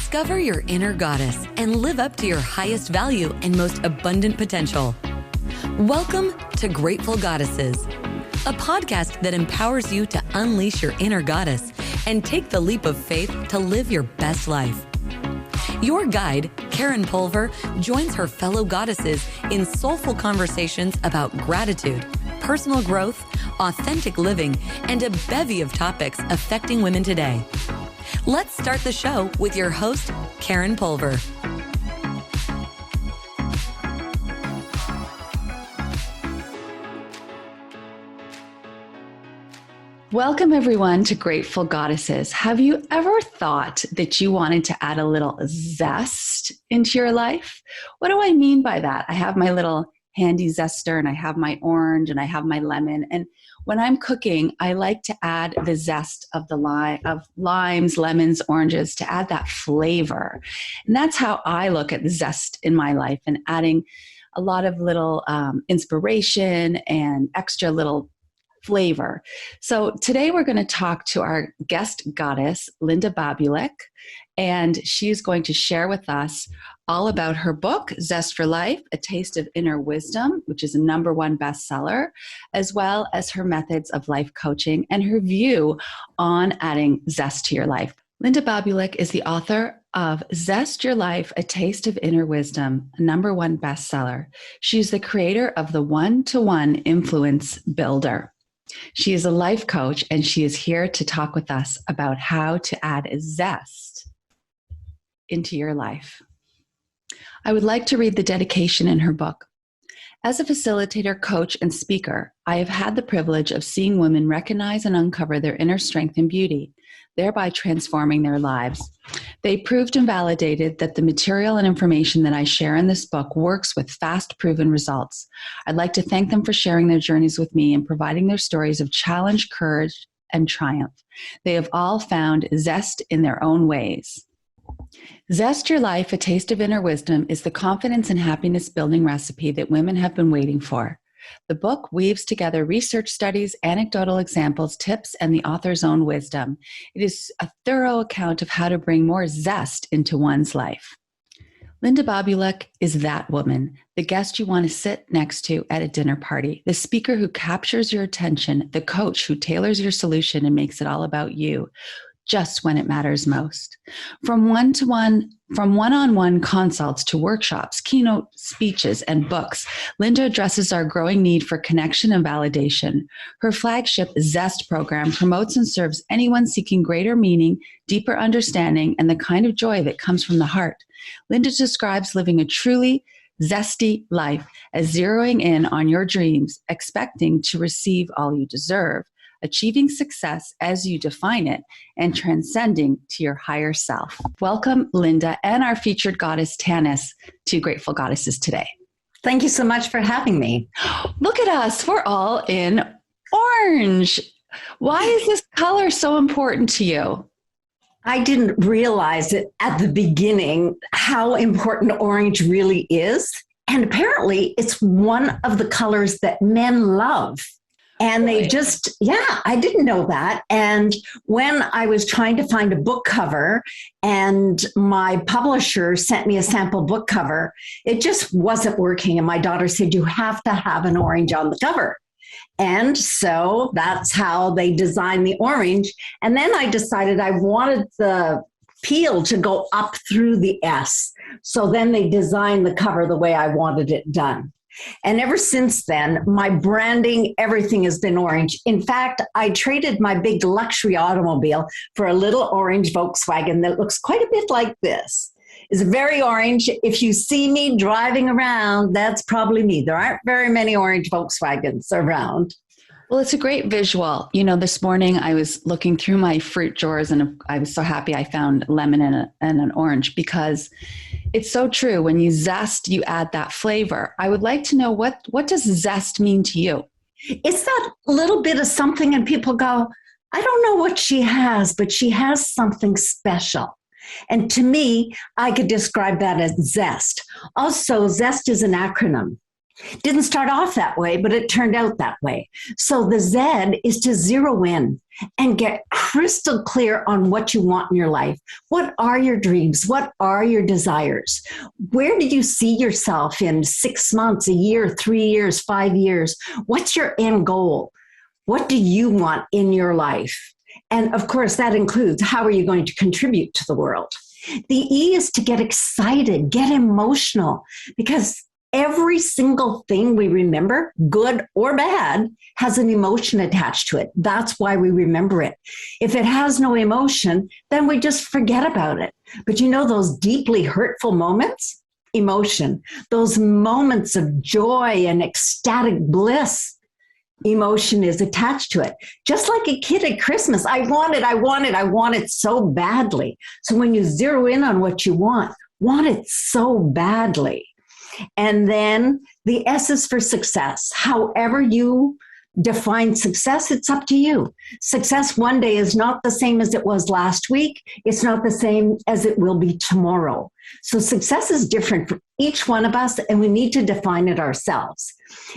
Discover your inner goddess and live up to your highest value and most abundant potential. Welcome to Grateful Goddesses, a podcast that empowers you to unleash your inner goddess and take the leap of faith to live your best life. Your guide, Karen Pulver, joins her fellow goddesses in soulful conversations about gratitude, personal growth, authentic living, and a bevy of topics affecting women today. Let's start the show with your host, Karen Pulver. Welcome, everyone, to Grateful Goddesses. Have you ever thought that you wanted to add a little zest into your life? What do I mean by that? I have my little handy zester, and I have my orange, and I have my lemon. And when I'm cooking, I like to add the zest of the limes, lemons, oranges, to add that flavor. And that's how I look at the zest in my life, and adding a lot of little inspiration and extra little flavor. So today we're going to talk to our guest goddess, Linda Babulic, and she's going to share with us all about her book, ZEST Your Life, A Taste of Inner Wisdom, which is a #1 bestseller, as well as her methods of life coaching and her view on adding zest to your life. Linda Babulic is the author of ZEST Your Life, A Taste of Inner Wisdom, a #1 bestseller. She's the creator of the One-to-One Influence Builder. She is a life coach, and she is here to talk with us about how to add zest into your life. I would like to read the dedication in her book. As a facilitator, coach, and speaker, I have had the privilege of seeing women recognize and uncover their inner strength and beauty, thereby transforming their lives. They proved and validated that the material and information that I share in this book works with fast, proven results. I'd like to thank them for sharing their journeys with me and providing their stories of challenge, courage, and triumph. They have all found zest in their own ways. ZEST Your Life, A Taste of Inner Wisdom is the confidence and happiness building recipe that women have been waiting for. The book weaves together research studies, anecdotal examples, tips, and the author's own wisdom. It is a thorough account of how to bring more zest into one's life. Linda Babulic is that woman, the guest you want to sit next to at a dinner party, the speaker who captures your attention, the coach who tailors your solution and makes it all about you, just when it matters most. From one-on-one consults to workshops, keynote speeches, and books, Linda addresses our growing need for connection and validation. Her flagship ZEST program promotes and serves anyone seeking greater meaning, deeper understanding, and the kind of joy that comes from the heart. Linda describes living a truly zesty life as zeroing in on your dreams, expecting to receive all you deserve, achieving success as you define it, and transcending to your higher self. Welcome, Linda, and our featured goddess, Janice, to Grateful Goddesses today. Thank you so much for having me. Look at us. We're all in orange. Why is this color so important to you? I didn't realize it at the beginning how important orange really is. And apparently it's one of the colors that men love. And they just, I didn't know that. And when I was trying to find a book cover and my publisher sent me a sample book cover, it just wasn't working. And my daughter said, you have to have an orange on the cover. And so that's how they designed the orange. And then I decided I wanted the peel to go up through the S. So then they designed the cover the way I wanted it done. And ever since then, my branding, everything has been orange. In fact, I traded my big luxury automobile for a little orange Volkswagen that looks quite a bit like this. It's very orange. If you see me driving around, that's probably me. There aren't very many orange Volkswagens around. Well, it's a great visual. You know, this morning I was looking through my fruit drawers and I was so happy I found lemon and an orange, because it's so true. When you zest, you add that flavor. I would like to know, what does zest mean to you? It's that little bit of something and people go, I don't know what she has, but she has something special. And to me, I could describe that as ZEST. Also, ZEST is an acronym. Didn't start off that way, but it turned out that way. So the Z is to zero in and get crystal clear on what you want in your life. What are your dreams? What are your desires? Where do you see yourself in 6 months, a year, 3 years, 5 years? What's your end goal? What do you want in your life? And of course, that includes how are you going to contribute to the world? The E is to get excited, get emotional, because every single thing we remember, good or bad, has an emotion attached to it. That's why we remember it. If it has no emotion, then we just forget about it. But you know those deeply hurtful moments? Emotion. Those moments of joy and ecstatic bliss, emotion is attached to it. Just like a kid at Christmas, I want it so badly. So when you zero in on what you want it so badly. And then the S is for success. However you define success, it's up to you. Success one day is not the same as it was last week. It's not the same as it will be tomorrow. So success is different for each one of us, and we need to define it ourselves.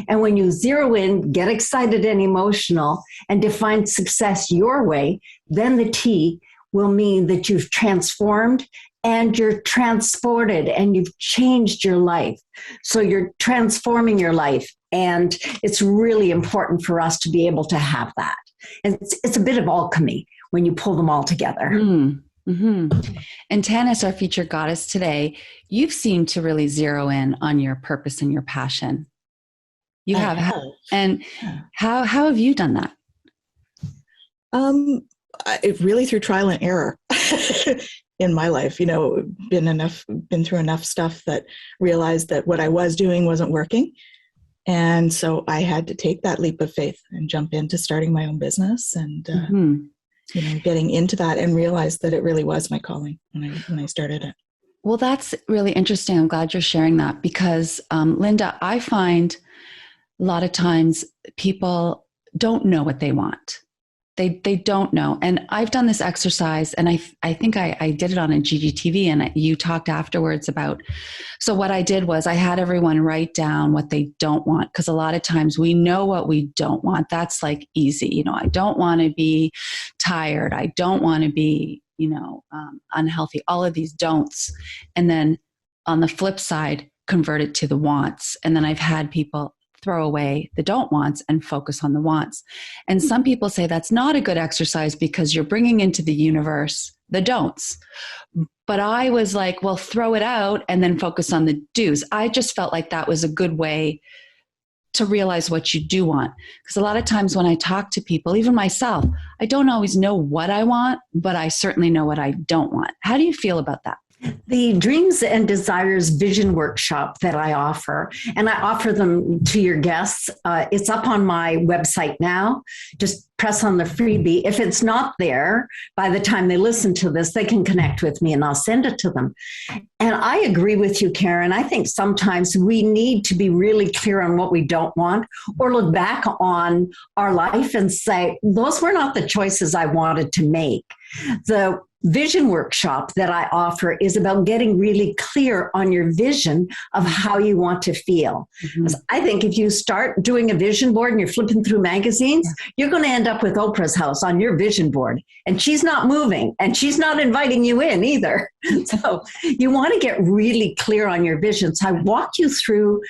And when you zero in, get excited and emotional, and define success your way, then the T will mean that you've transformed and you're transported and you've changed your life. So you're transforming your life. And it's really important for us to be able to have that. And it's a bit of alchemy when you pull them all together. Mm-hmm. And Janice, our featured goddess today, you've seemed to really zero in on your purpose and your passion. You have. And how have you done that? Really through trial and error. In my life, been through enough stuff that realized that what I was doing wasn't working. And so I had to take that leap of faith and jump into starting my own business and, getting into that and realize that it really was my calling when I started it. Well, that's really interesting. I'm glad you're sharing that because, Linda, I find a lot of times people don't know what they want. They don't know. And I've done this exercise and I think I did it on a GGTV and you talked afterwards about, so what I did was I had everyone write down what they don't want. Cause a lot of times we know what we don't want. That's like easy. I don't want to be tired. I don't want to be, unhealthy, all of these don'ts. And then on the flip side, convert it to the wants. And then I've had people throw away the don't wants and focus on the wants. And some people say that's not a good exercise because you're bringing into the universe the don'ts. But I was like, well, throw it out and then focus on the do's. I just felt like that was a good way to realize what you do want. Because a lot of times when I talk to people, even myself, I don't always know what I want, but I certainly know what I don't want. How do you feel about that? The Dreams and Desires Vision Workshop that I offer, and I offer them to your guests. It's up on my website now. Just press on the freebie. If it's not there, by the time they listen to this, they can connect with me and I'll send it to them. And I agree with you, Karen. I think sometimes we need to be really clear on what we don't want or look back on our life and say, those were not the choices I wanted to make. The vision workshop that I offer is about getting really clear on your vision of how you want to feel. Mm-hmm. I think if you start doing a vision board and you're flipping through magazines, you're going to end up with Oprah's house on your vision board. And she's not moving and she's not inviting you in either. So you want to get really clear on your vision. So I walk you through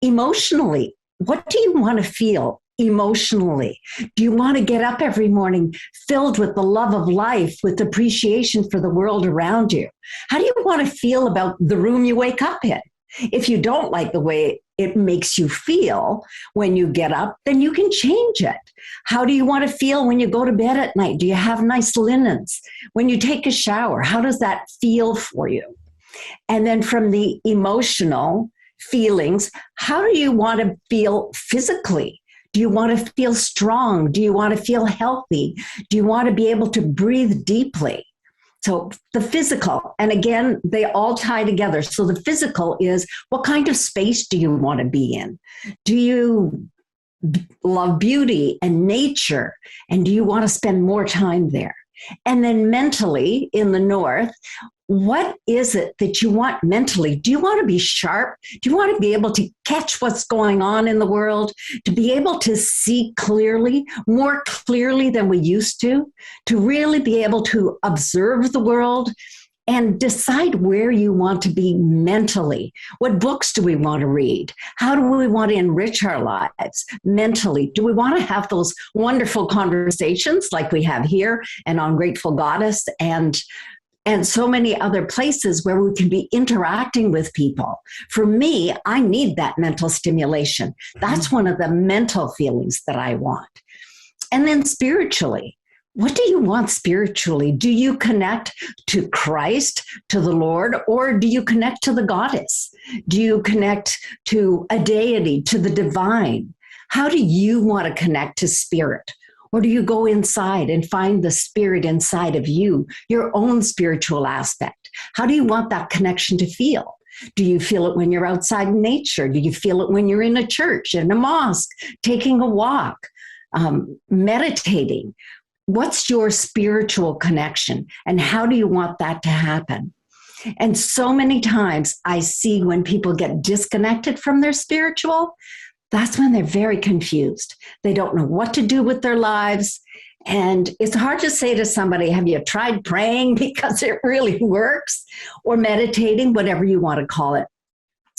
emotionally. What do you want to feel emotionally? Do you want to get up every morning filled with the love of life, with appreciation for the world around you? How do you want to feel about the room you wake up in? If you don't like the way it makes you feel when you get up, then you can change it. How do you want to feel when you go to bed at night? Do you have nice linens? When you take a shower, how does that feel for you? And then from the emotional feelings, how do you want to feel physically? Do you want to feel strong? Do you want to feel healthy? Do you want to be able to breathe deeply? So the physical, and again, they all tie together. So the physical is, what kind of space do you want to be in? Do you love beauty and nature? And do you want to spend more time there? And then mentally, in the north, what is it that you want mentally? Do you want to be sharp? Do you want to be able to catch what's going on in the world? To be able to see clearly, more clearly than we used to really be able to observe the world and decide where you want to be mentally. What books do we want to read? How do we want to enrich our lives mentally? Do we want to have those wonderful conversations like we have here and on Grateful Goddess and so many other places where we can be interacting with people? For me, I need that mental stimulation. That's one of the mental feelings that I want. And then spiritually, what do you want spiritually? Do you connect to Christ, to the Lord, or do you connect to the goddess? Do you connect to a deity, to the divine? How do you want to connect to spirit? Or do you go inside and find the spirit inside of you, your own spiritual aspect? How do you want that connection to feel? Do you feel it when you're outside in nature? Do you feel it when you're in a church, in a mosque, taking a walk, meditating? What's your spiritual connection, and how do you want that to happen? And so many times I see when people get disconnected from their spiritual, that's when they're very confused. They don't know what to do with their lives. And it's hard to say to somebody, have you tried praying because it really works, or meditating, whatever you want to call it.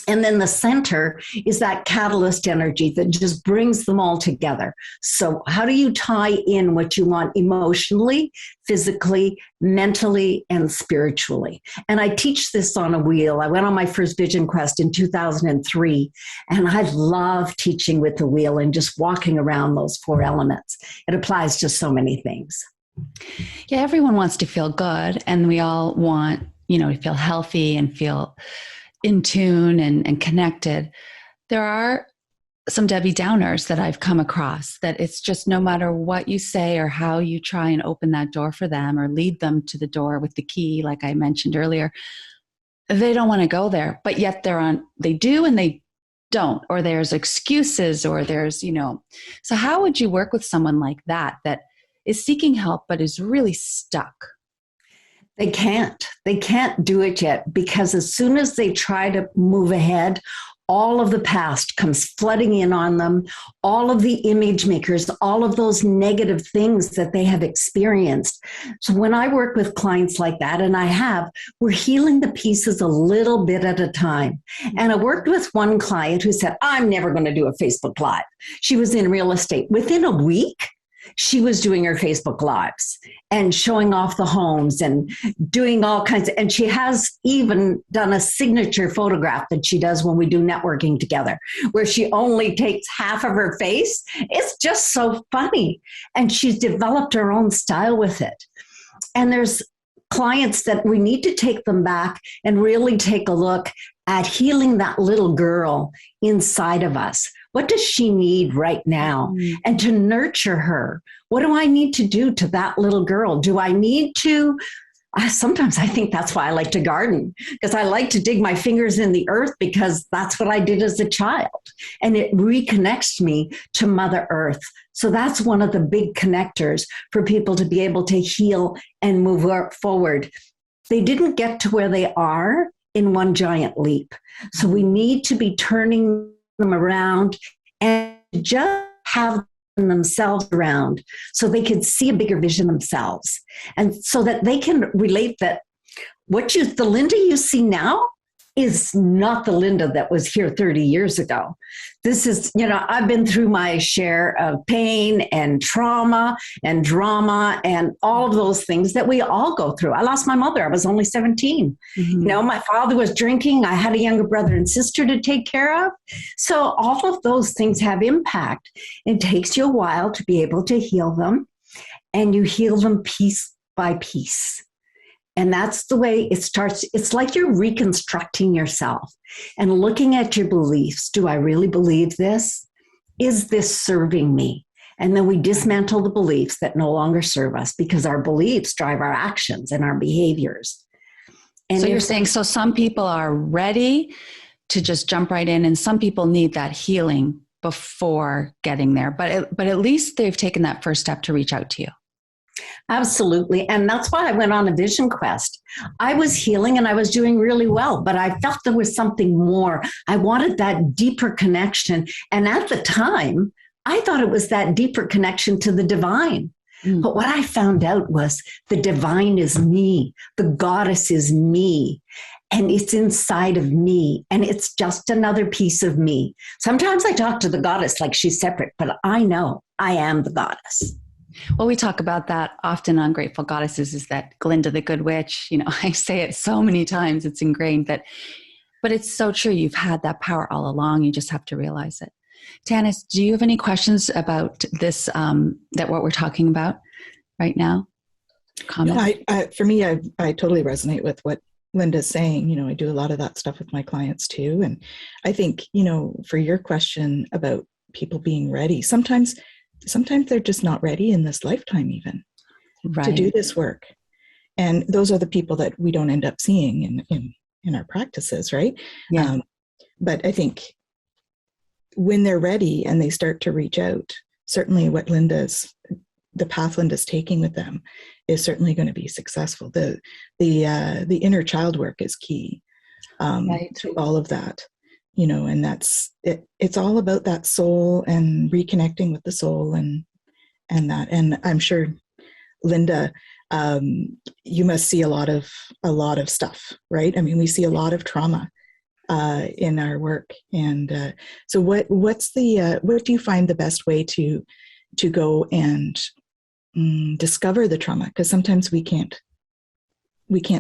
And then the center is that catalyst energy that just brings them all together. So how do you tie in what you want emotionally, physically, mentally, and spiritually? And I teach this on a wheel. I went on my first vision quest in 2003, and I love teaching with the wheel and just walking around those 4 elements. It applies to so many things. Yeah, everyone wants to feel good, and we all want, to feel healthy and feel in tune and connected. There are some Debbie Downers that I've come across that it's just no matter what you say or how you try and open that door for them or lead them to the door with the key, like I mentioned earlier, they don't want to go there, but yet they do and they don't, or there's excuses, or there's, so how would you work with someone like that is seeking help but is really stuck? They can't do it yet, because as soon as they try to move ahead, all of the past comes flooding in on them, all of the image makers, all of those negative things that they have experienced. So when I work with clients like that, and we're healing the pieces a little bit at a time. And I worked with one client who said, I'm never going to do a Facebook Live. She was in real estate. Within a week, she was doing her Facebook Lives and showing off the homes and doing all kinds of, and she has even done a signature photograph that she does when we do networking together, where she only takes half of her face. It's just so funny. And she's developed her own style with it. And there's clients that we need to take them back and really take a look at healing that little girl inside of us. What does she need right now? And to nurture her. What do I need to do to that little girl? Do I need to? Sometimes I think that's why I like to garden, because I like to dig my fingers in the earth, because that's what I did as a child. And it reconnects me to Mother Earth. So that's one of the big connectors for people to be able to heal and move forward. They didn't get to where they are in one giant leap. So we need to be turning them around and just have themselves around so they can see a bigger vision themselves, and so that they can relate that the Linda you see now is not the Linda that was here 30 years ago. This is, I've been through my share of pain and trauma and drama and all of those things that we all go through. I lost my mother. I was only 17. Mm-hmm. My father was drinking. I had a younger brother and sister to take care of. So all of those things have impact. It takes you a while to be able to heal them, and you heal them piece by piece. And that's the way it starts. It's like you're reconstructing yourself and looking at your beliefs. Do I really believe this? Is this serving me? And then we dismantle the beliefs that no longer serve us, because our beliefs drive our actions and our behaviors. And so you're saying, so some people are ready to just jump right in, and some people need that healing before getting there. But at least they've taken that first step to reach out to you. Absolutely. And that's why I went on a vision quest. I was healing and I was doing really well, but I felt there was something more. I wanted that deeper connection. And at the time, I thought it was that deeper connection to the divine. But what I found out was the divine is me, the goddess is me, and it's inside of me, and it's just another piece of me. Sometimes I talk to the goddess like she's separate, but I know I am the goddess. Well, we talk about that often on Grateful Goddesses, is that Glinda the Good Witch. You know, I say it so many times, it's ingrained that, but it's so true. You've had that power all along. You just have to realize it. Janice, do you have any questions about this, that what we're talking about right now? Comment? For me, I totally resonate with what Linda's saying. You know, I do a lot of that stuff with my clients too. And I think, you know, for your question about people being ready, sometimes they're just not ready in this lifetime even to do this work. And those are the people that we don't end up seeing in our practices, right? Yeah. But I think when they're ready and they start to reach out, certainly the path Linda's taking with them is certainly going to be successful. The inner child work is key to all of that, you know, and that's it. It's all about that soul and reconnecting with the soul and that. And I'm sure, Linda, you must see a lot of stuff, right? I mean, we see a lot of trauma in our work. And so what do you find the best way to go and discover the trauma? Because sometimes we can't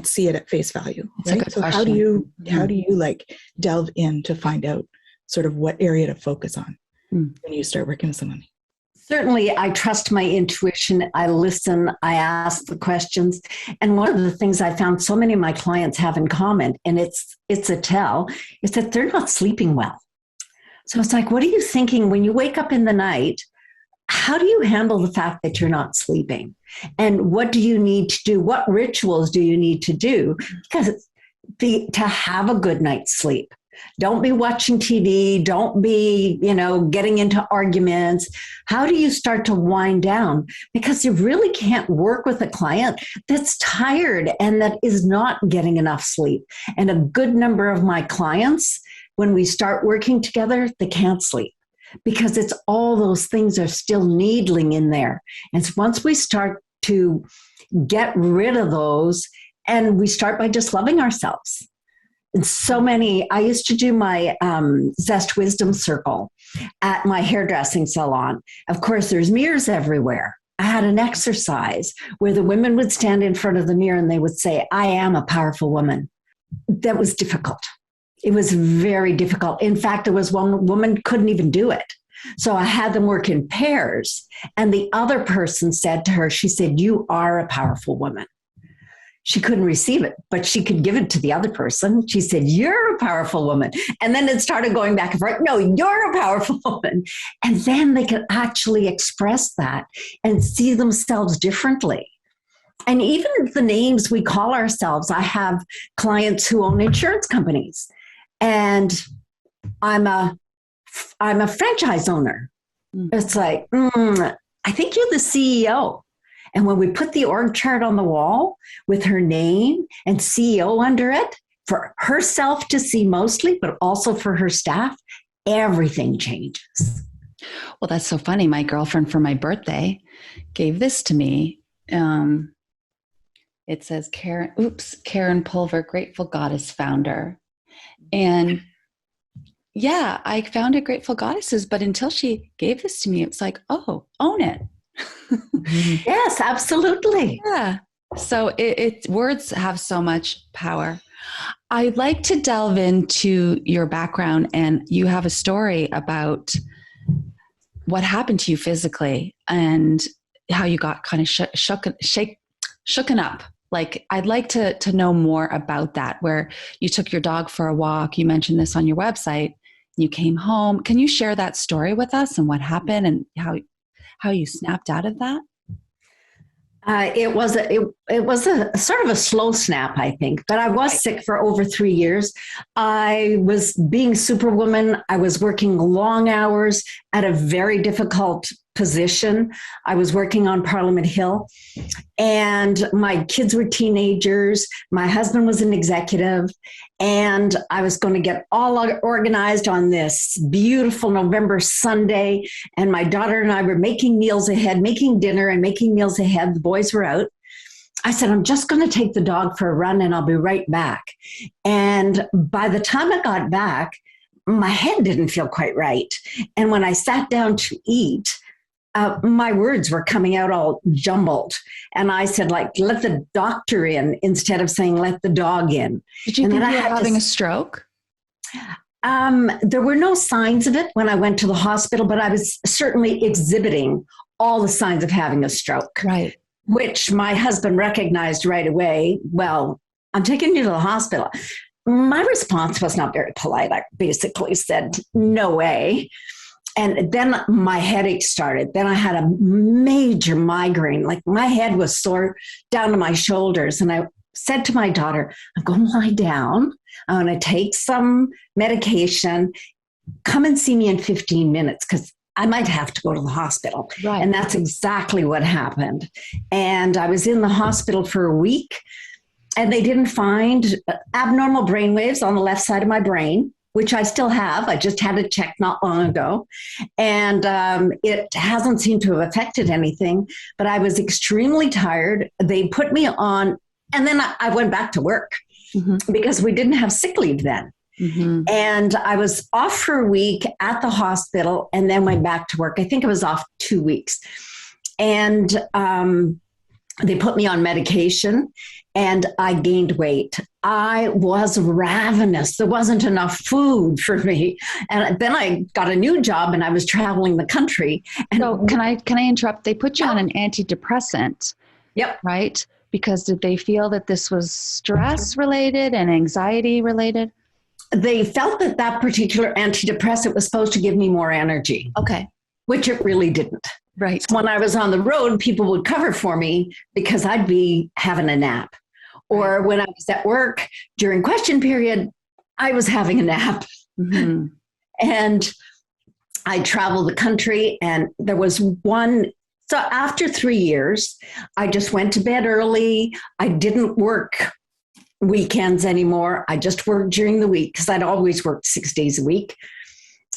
see it at face value, right? So how do you like delve in to find out sort of what area to focus on when you start working with someone? Certainly, I trust my intuition. I listen, I ask the questions. And one of the things I found so many of my clients have in common, and it's a tell, is that they're not sleeping well. So it's like, what are you thinking when you wake up in the night? How do you handle the fact that you're not sleeping? And what do you need to do? What rituals do you need to do? Because to have a good night's sleep. Don't be watching TV. Don't be, getting into arguments. How do you start to wind down? Because you really can't work with a client that's tired and that is not getting enough sleep. And a good number of my clients, when we start working together, they can't sleep because it's all those things are still needling in there. And so once we start to get rid of those, and we start by just loving ourselves. And so many, I used to do my ZEST Wisdom Circle at my hairdressing salon. Of course, there's mirrors everywhere. I had an exercise where the women would stand in front of the mirror and they would say, I am a powerful woman. That was difficult. It was very difficult. In fact, there was one woman couldn't even do it. So I had them work in pairs. And the other person said to her, she said, you are a powerful woman. She couldn't receive it, but she could give it to the other person. She said, you're a powerful woman. And then it started going back and forth. No, you're a powerful woman. And then they could actually express that and see themselves differently. And even the names we call ourselves, I have clients who own insurance companies. And I'm a franchise owner. It's like, I think you're the CEO. And when we put the org chart on the wall with her name and CEO under it, for herself to see mostly, but also for her staff, everything changes. Well, that's so funny. My girlfriend for my birthday gave this to me. It says Karen Pulver, Grateful Goddess founder. And yeah, I founded Grateful Goddesses, but until she gave this to me, it's like, oh, own it. Yes, absolutely. Yeah. So words have so much power. I'd like to delve into your background, and you have a story about what happened to you physically and how you got kind of shooken up. Like, I'd like to know more about that, where you took your dog for a walk. You mentioned this on your website. You came home. Can you share that story with us and what happened and how you snapped out of that? It was a sort of a slow snap, I think, but I was sick for over 3 years. I was being superwoman. I was working long hours at a very difficult position. I was working on Parliament Hill, and my kids were teenagers. My husband was an executive, and I was going to get all organized on this beautiful November Sunday. And my daughter and I were making meals ahead, making dinner and making meals ahead. The boys were out. I said, I'm just going to take the dog for a run and I'll be right back. And by the time I got back, my head didn't feel quite right. And when I sat down to eat, my words were coming out all jumbled. And I said, like, let the doctor in instead of saying, let the dog in. Did you and think you were having a stroke? There were no signs of it when I went to the hospital, but I was certainly exhibiting all the signs of having a stroke. Right. Which my husband recognized right away. Well, I'm taking you to the hospital. My response was not very polite. I basically said, no way. And then my headache started. Then I had a major migraine. Like my head was sore down to my shoulders. And I said to my daughter, I'm going to lie down. I'm going to take some medication. Come and see me in 15 minutes because I might have to go to the hospital. Right. And that's exactly what happened. And I was in the hospital for a week, and they didn't find abnormal brain waves on the left side of my brain, which I still have. I just had it checked not long ago. And it hasn't seemed to have affected anything, but I was extremely tired. They put me on, and then I went back to work because we didn't have sick leave then. And I was off for a week at the hospital and then went back to work. I think I was off 2 weeks. And they put me on medication and I gained weight. I was ravenous. There wasn't enough food for me. And then I got a new job and I was traveling the country. And so can I interrupt? They put you on an antidepressant. Yep. Right? Because did they feel that this was stress related and anxiety related? They felt that that particular antidepressant was supposed to give me more energy. Okay. Which it really didn't. Right. So when I was on the road, people would cover for me because I'd be having a nap. Or when I was at work during question period, I was having a nap. And I traveled the country, and there was one. So after 3 years, I just went to bed early. I didn't work weekends anymore. I just worked during the week because I'd always worked 6 days a week.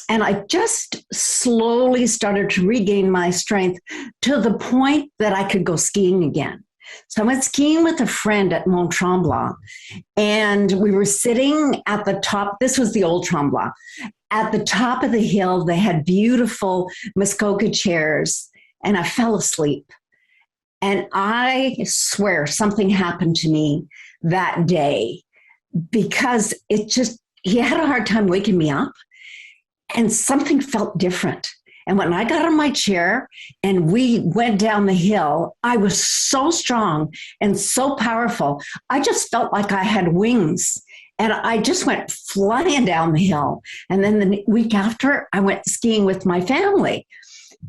And I just slowly started to regain my strength to the point that I could go skiing again. So I went skiing with a friend at Mont Tremblant, and we were sitting at the top. This was the old Tremblant. At the top of the hill, they had beautiful Muskoka chairs, and I fell asleep. And I swear something happened to me that day because he had a hard time waking me up, and something felt different. And when I got on my chair and we went down the hill, I was so strong and so powerful. I just felt like I had wings, and I just went flying down the hill. And then the week after, I went skiing with my family.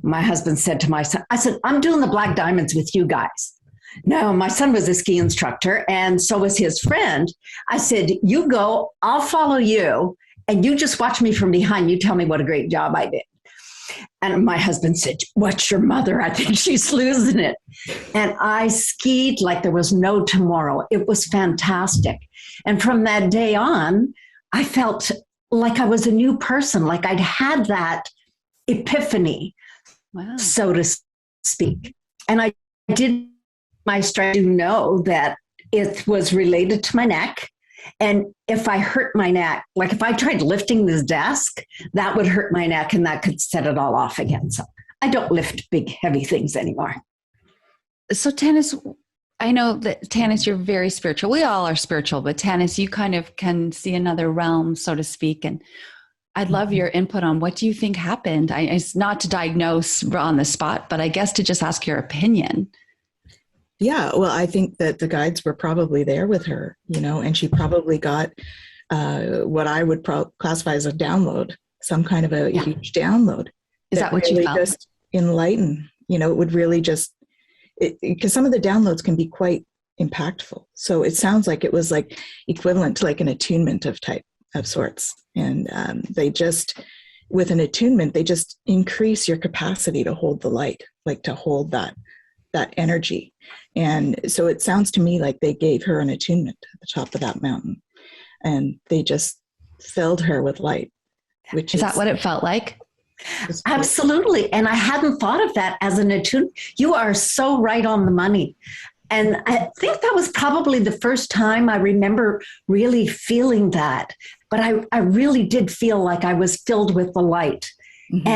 My husband said to my son, I said, I'm doing the Black Diamonds with you guys. No, my son was a ski instructor, and so was his friend. I said, you go, I'll follow you, and you just watch me from behind. You tell me what a great job I did. And my husband said, what's your mother? I think she's losing it. And I skied like there was no tomorrow. It was fantastic. And from that day on, I felt like I was a new person, like I'd had that epiphany, so to speak. And I did my strength to know that it was related to my neck. And if I hurt my neck, like if I tried lifting this desk, that would hurt my neck and that could set it all off again. So I don't lift big, heavy things anymore. So Janice, I know that Janice, you're very spiritual. We all are spiritual, but Janice, you kind of can see another realm, so to speak. And I'd love your input on what do you think happened? It's not to diagnose on the spot, but I guess to just ask your opinion. Yeah, well, I think that the guides were probably there with her, and she probably got what I would classify as a download, some kind of a huge download. Is that what really you felt? Just enlighten, it would really just, because some of the downloads can be quite impactful. So it sounds like it was like equivalent to like an attunement of sorts. And with an attunement, they just increase your capacity to hold the light, like to hold that energy. And so it sounds to me like they gave her an attunement at the top of that mountain, and they just filled her with light. Which is that what it felt like? Absolutely. And I hadn't thought of that as an attunement. You are so right on the money. And I think that was probably the first time I remember really feeling that. But I really did feel like I was filled with the light. Mm-hmm.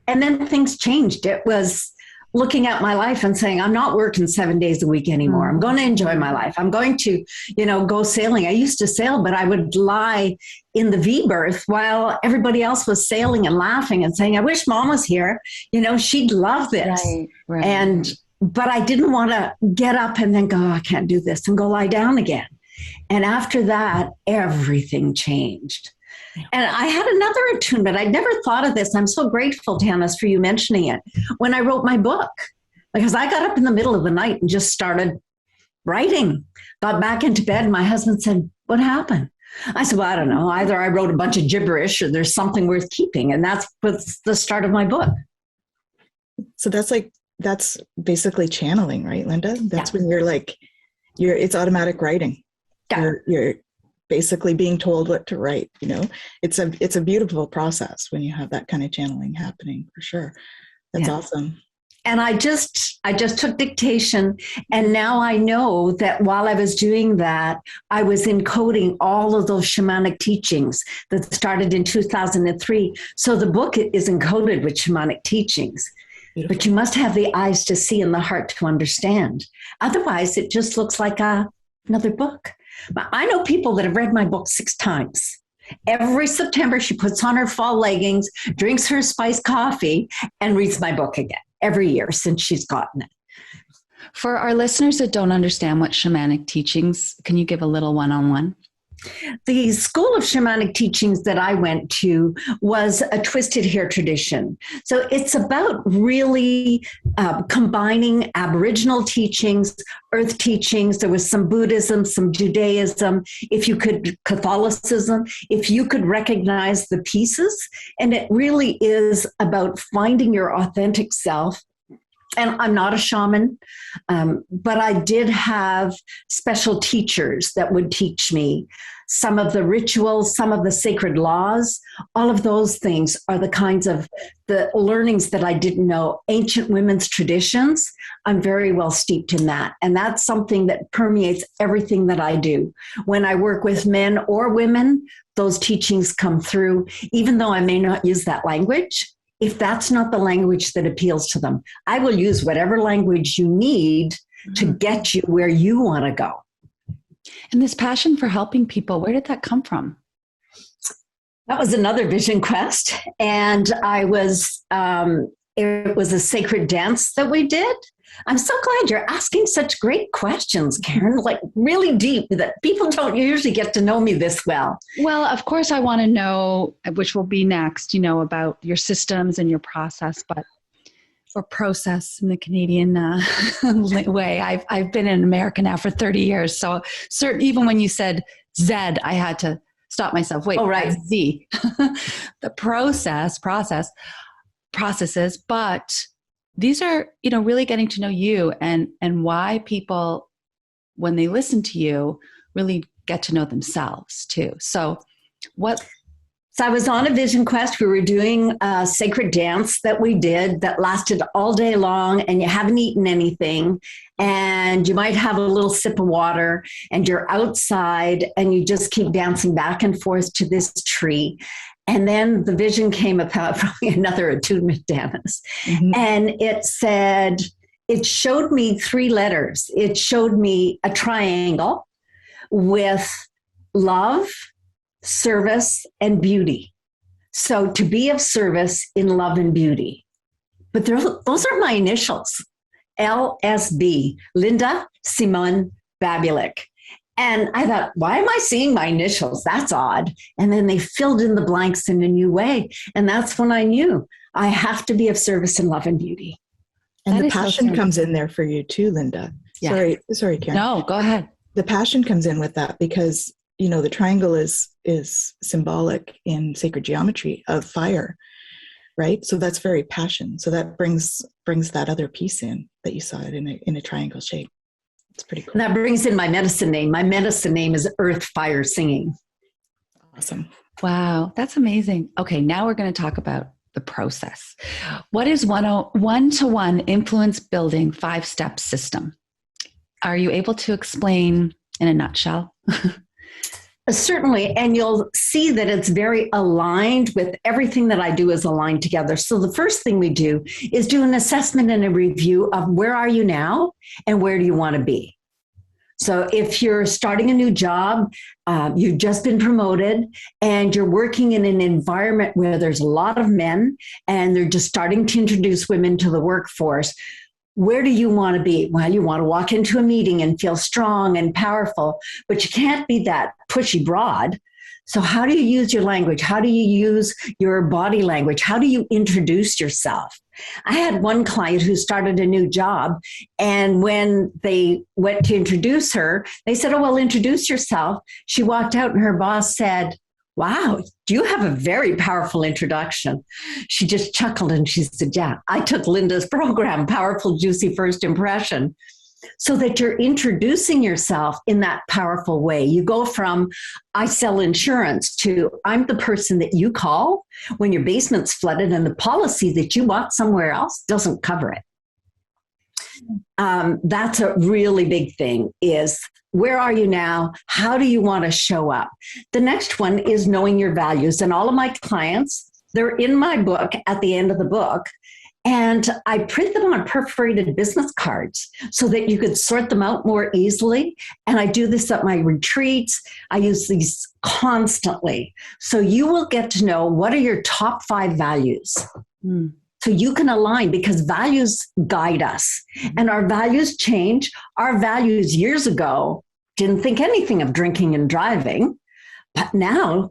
And then things changed. It was looking at my life and saying, I'm not working 7 days a week anymore. I'm going to enjoy my life. I'm going to, go sailing. I used to sail, but I would lie in the V-berth while everybody else was sailing and laughing and saying, I wish Mom was here. She'd love this. Right. But I didn't want to get up and then go, I can't do this, and go lie down again. And after that, everything changed. And I had another attunement. I'd never thought of this. I'm so grateful, Janice, for you mentioning it. When I wrote my book, because I got up in the middle of the night and just started writing, got back into bed, and my husband said, what happened? I said, well, I don't know. Either I wrote a bunch of gibberish or there's something worth keeping. And that's the start of my book. So that's basically channeling, right, Linda? That's when it's automatic writing. Yeah. You're basically being told what to write. It's a beautiful process when you have that kind of channeling happening, for sure. That's awesome. And I just took dictation, and now I know that while I was doing that, I was encoding all of those shamanic teachings that started in 2003. So the book is encoded with shamanic teachings. Beautiful. But you must have the eyes to see and the heart to understand. Otherwise, it just looks like another book. But I know people that have read my book 6 times. Every September, she puts on her fall leggings, drinks her spiced coffee, and reads my book again every year since she's gotten it. For our listeners that don't understand what shamanic teachings, can you give a little one-on-one? The school of shamanic teachings that I went to was a twisted hair tradition. So it's about really combining Aboriginal teachings, earth teachings. There was some Buddhism, some Judaism, Catholicism, if you could recognize the pieces. And it really is about finding your authentic self. And I'm not a shaman, but I did have special teachers that would teach me some of the rituals, some of the sacred laws. All of those things are the kinds of the learnings that I didn't know. Ancient women's traditions, I'm very well steeped in that. And that's something that permeates everything that I do. When I work with men or women, those teachings come through, even though I may not use that language. If that's not the language that appeals to them, I will use whatever language you need to get you where you want to go. And this passion for helping people, where did that come from? That was another vision quest. And it was a sacred dance that we did. I'm so glad you're asking such great questions, Karen, like really deep, that people don't usually get to know me this well. Well, of course, I want to know, which will be next, about your systems and your process, or process in the Canadian way. I've been in America now for 30 years. So even when you said Z, I had to stop myself. Wait, right. Z. The processes, but these are, really getting to know you and why people, when they listen to you, really get to know themselves too. So I was on a vision quest. We were doing a sacred dance that we did that lasted all day long, and you haven't eaten anything, and you might have a little sip of water, and you're outside and you just keep dancing back and forth to this tree. And then the vision came about, probably another attunement dance. Mm-hmm. And it showed me 3 letters. It showed me a triangle with love, service, and beauty. So to be of service in love and beauty. But those are my initials, LSB, Linda Simone Babulic. And I thought, why am I seeing my initials? That's odd. And then they filled in the blanks in a new way. And that's when I knew I have to be of service in love and beauty. And the passion comes in there for you too, Linda. Yeah. Sorry, Karen. No, go ahead. The passion comes in with that because the triangle is symbolic in sacred geometry of fire, right? So that's very passion. So that brings that other piece in that you saw it in a triangle shape. It's pretty cool. And that brings in my medicine name. My medicine name is Earth Fire Singing. Awesome. Wow, that's amazing. Okay, now we're going to talk about the process. What is one-to-one influence building 5-step system? Are you able to explain in a nutshell? Certainly, and you'll see that it's very aligned with everything that I do is aligned together. So the first thing we do is do an assessment and a review of where are you now and where do you want to be. So if you're starting a new job, you've just been promoted and you're working in an environment where there's a lot of men and they're just starting to introduce women to the workforce, where do you want to be? Well, you want to walk into a meeting and feel strong and powerful, but you can't be that pushy broad. So how do you use your language? How do you use your body language? How do you introduce yourself? I had one client who started a new job, and when they went to introduce her, they said, "Oh, well, introduce yourself." She walked out and her boss said, "Wow, you have a very powerful introduction." She just chuckled and she said, "Yeah, I took Linda's program, Powerful, Juicy First Impression." So that you're introducing yourself in that powerful way. You go from, "I sell insurance," to, "I'm the person that you call when your basement's flooded and the policy that you bought somewhere else doesn't cover it." That's a really big thing, is where are you now? How do you want to show up? The next one is knowing your values. And all of my clients, they're in my book at the end of the book. And I print them on perforated business cards so that you could sort them out more easily. And I do this at my retreats. I use these constantly. So you will get to know what are your top 5 values. So you can align, because values guide us. And our values change. Our values years ago didn't think anything of drinking and driving. But now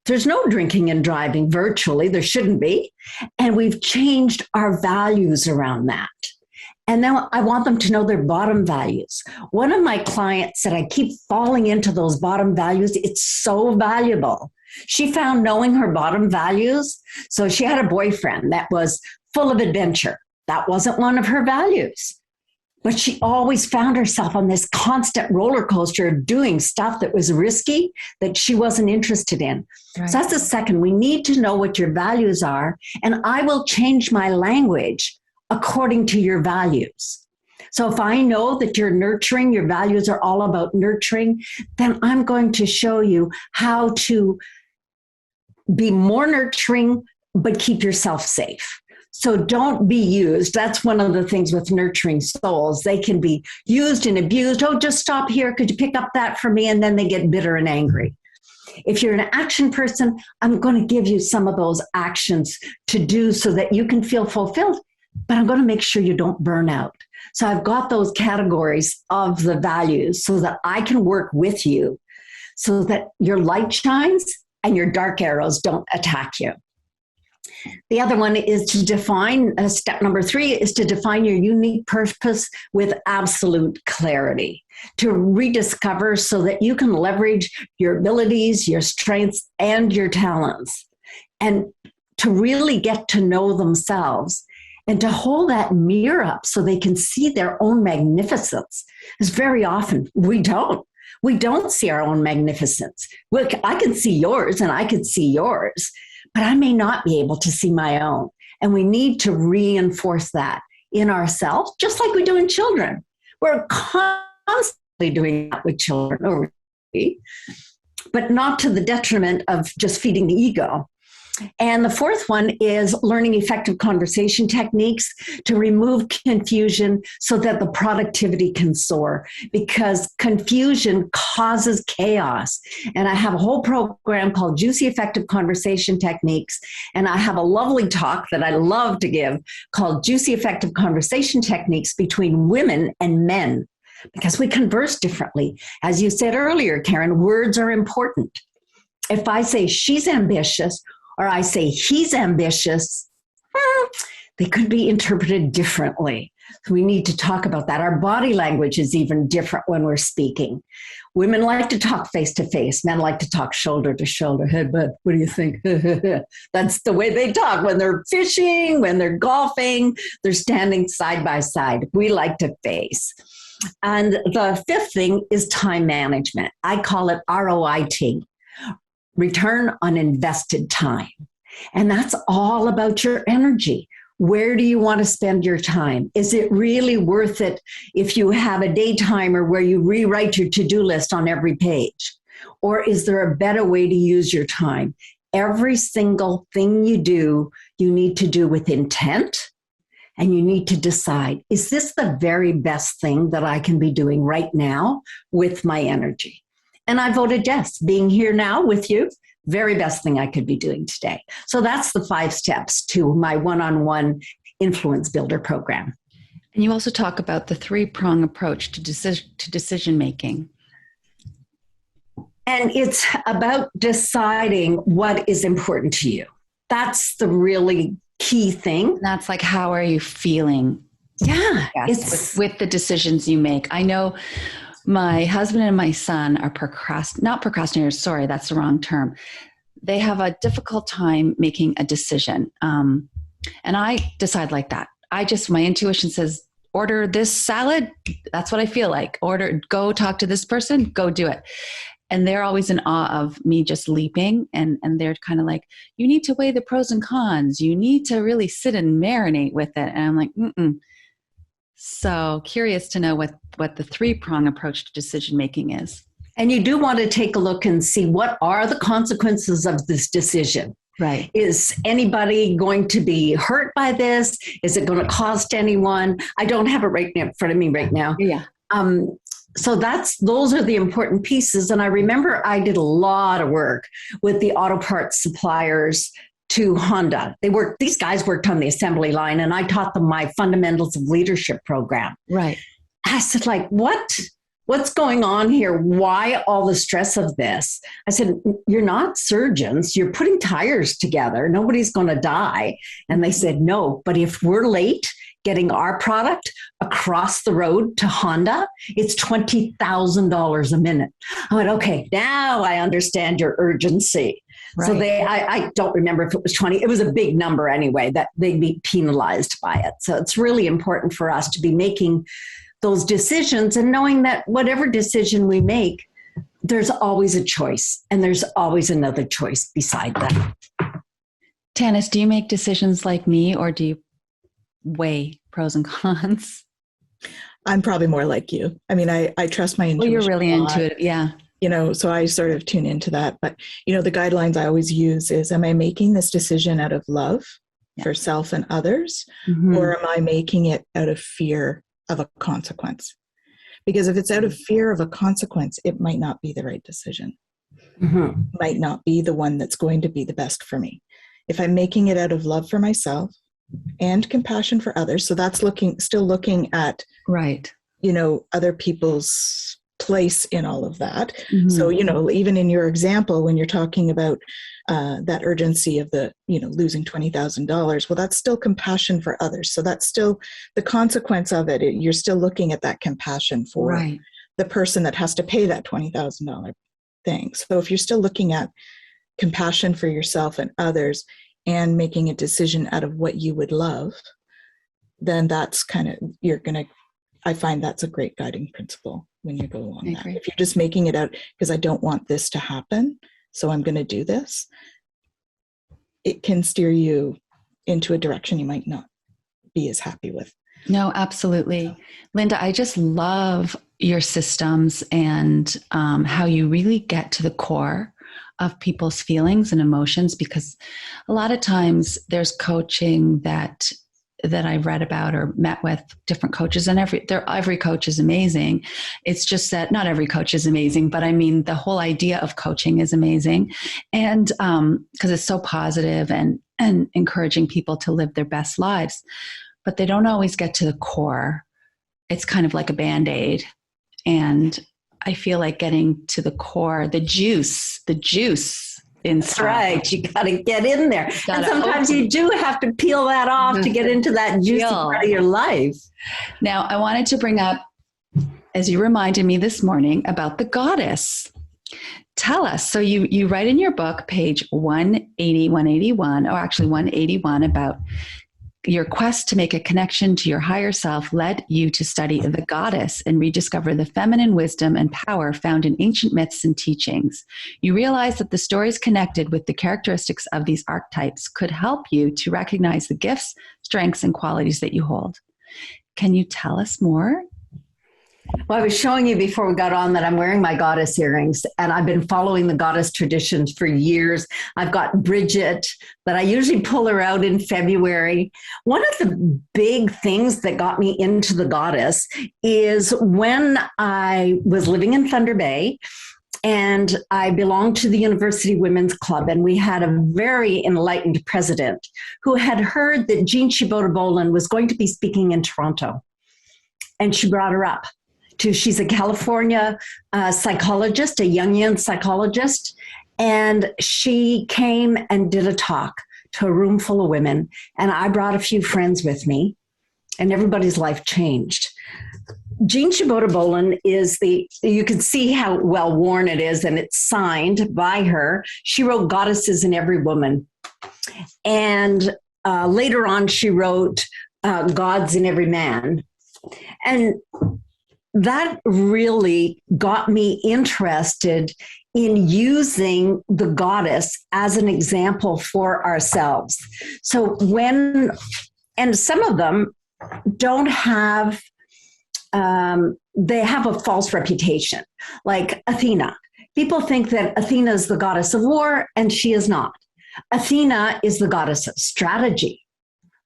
there's no drinking and driving virtually. There shouldn't be. And we've changed our values around that. And now I want them to know their bottom values. One of my clients said, "I keep falling into those bottom values. It's so valuable." She found knowing her bottom values. So she had a boyfriend that was full of adventure. That wasn't one of her values. But she always found herself on this constant roller coaster of doing stuff that was risky, that she wasn't interested in. Right. So that's the second. We need to know what your values are, and I will change my language according to your values. So if I know that you're nurturing, your values are all about nurturing, then I'm going to show you how to be more nurturing, but keep yourself safe. So don't be used. That's one of the things with nurturing souls. They can be used and abused. "Oh, just stop here. Could you pick up that for me?" And then they get bitter and angry. If you're an action person, I'm going to give you some of those actions to do so that you can feel fulfilled, but I'm going to make sure you don't burn out. So I've got those categories of the values so that I can work with you so that your light shines and your dark arrows don't attack you. The other one is to define, step number 3 is to define your unique purpose with absolute clarity, to rediscover so that you can leverage your abilities, your strengths, and your talents, and to really get to know themselves and to hold that mirror up so they can see their own magnificence. Because very often we don't. We don't see our own magnificence. Look, I can see yours and I can see yours, but I may not be able to see my own. And we need to reinforce that in ourselves, just like we do in children. We're constantly doing that with children, but not to the detriment of just feeding the ego. And the fourth one is learning effective conversation techniques to remove confusion so that the productivity can soar, because confusion causes chaos. And I have a whole program called Juicy Effective Conversation Techniques. And I have a lovely talk that I love to give called Juicy Effective Conversation Techniques between women and men, because we converse differently. As you said earlier, Karen, words are important. If I say she's ambitious, or I say he's ambitious, they could be interpreted differently. We need to talk about that. Our body language is even different when we're speaking. Women like to talk face to face. Men like to talk shoulder to shoulder. Hey, bud, what do you think? That's the way they talk when they're fishing, when they're golfing, they're standing side by side. We like to face. And the fifth thing is time management. I call it ROIT, return on invested time. And that's all about your energy. Where do you want to spend your time? Is it really worth it if you have a day timer where you rewrite your to-do list on every page? Or is there a better way to use your time? Every single thing you do, you need to do with intent, and you need to decide, is this the very best thing that I can be doing right now with my energy? And I voted yes, being here now with you, very best thing I could be doing today. So that's the 5 steps to my one-on-one influence builder program. And you also talk about the 3-prong approach to decision making. And it's about deciding what is important to you. That's the really key thing. That's like, how are you feeling? Yeah. Yes, with the decisions you make. I know my husband and my son are not procrastinators. Sorry, that's the wrong term. They have a difficult time making a decision. And I decide like that. My intuition says, order this salad. That's what I feel like. Go talk to this person, go do it. And they're always in awe of me just leaping. And they're kind of like, you need to weigh the pros and cons. You need to really sit and marinate with it. And I'm like, So curious to know what the 3-prong approach to decision-making is. And you do want to take a look and see what are the consequences of this decision. Right. Is anybody going to be hurt by this? Is it going to cost anyone? I don't have it right in front of me right now. Yeah. So those are the important pieces. And I remember I did a lot of work with the auto parts suppliers to Honda. These guys worked on the assembly line, and I taught them my fundamentals of leadership program. Right. I said, like, what's going on here? Why all the stress of this? I said, you're not surgeons. You're putting tires together. Nobody's going to die. And they said, no, but if we're late getting our product across the road to Honda, it's $20,000 a minute. I went, okay, now I understand your urgency. Right. So I don't remember if it was 20, it was a big number anyway, that they'd be penalized by it. So it's really important for us to be making those decisions and knowing that whatever decision we make, there's always a choice, and there's always another choice beside that. Janice, do you make decisions like me, or do you weigh pros and cons? I'm probably more like you. I mean, I trust my intuition. Well, you're really intuitive. Yeah. So I sort of tune into that. But, the guidelines I always use is, am I making this decision out of love for self and others? Mm-hmm. Or am I making it out of fear of a consequence? Because if it's out of fear of a consequence, it might not be the right decision. Mm-hmm. Might not be the one that's going to be the best for me. If I'm making it out of love for myself and compassion for others, so that's still looking at, right, other people's place in all of that. Mm-hmm. So, even in your example, when you're talking about that urgency of the, losing $20,000, well, that's still compassion for others. So that's still the consequence of it. You're still looking at that compassion for right. the person that has to pay that $20,000 thing. So if you're still looking at compassion for yourself and others and making a decision out of what you would love, then that's kind of, I find that's a great guiding principle when you go along that. If you're just making it out because I don't want this to happen, so I'm going to do this, it can steer you into a direction you might not be as happy with. No, absolutely. Linda, I just love your systems and how you really get to the core of people's feelings and emotions, because a lot of times there's coaching that I've read about or met with different coaches, and every coach is amazing. It's just that not every coach is amazing, but I mean, the whole idea of coaching is amazing. And because it's so positive and encouraging people to live their best lives, but they don't always get to the core. It's kind of like a Band-Aid. And I feel like getting to the core, the juice inside. That's right. You got to get in there. And sometimes you do have to peel that off to get into that juicy part of your life. Now, I wanted to bring up, as you reminded me this morning, about the goddess. Tell us. So you write in your book, page 180, 181, or actually 181, about your quest to make a connection to your higher self led you to study the goddess and rediscover the feminine wisdom and power found in ancient myths and teachings. You realize that the stories connected with the characteristics of these archetypes could help you to recognize the gifts, strengths, and qualities that you hold. Can you tell us more? Well, I was showing you before we got on that I'm wearing my goddess earrings, and I've been following the goddess traditions for years. I've got Bridget, but I usually pull her out in February. One of the big things that got me into the goddess is when I was living in Thunder Bay, and I belonged to the University Women's Club, and we had a very enlightened president who had heard that Jean Shibota-Bolen was going to be speaking in Toronto, and she brought her up. She's a California psychologist, a Jungian psychologist, and she came and did a talk to a room full of women, and I brought a few friends with me, and everybody's life changed. Jean Shibota-Bolen is you can see how well worn it is, and it's signed by her. She wrote Goddesses in Every Woman, and later on she wrote Gods in Every Man, and that really got me interested in using the goddess as an example for ourselves. So and some of them don't have, they have a false reputation, like Athena. People think that Athena is the goddess of war, and she is not. Athena is the goddess of strategy.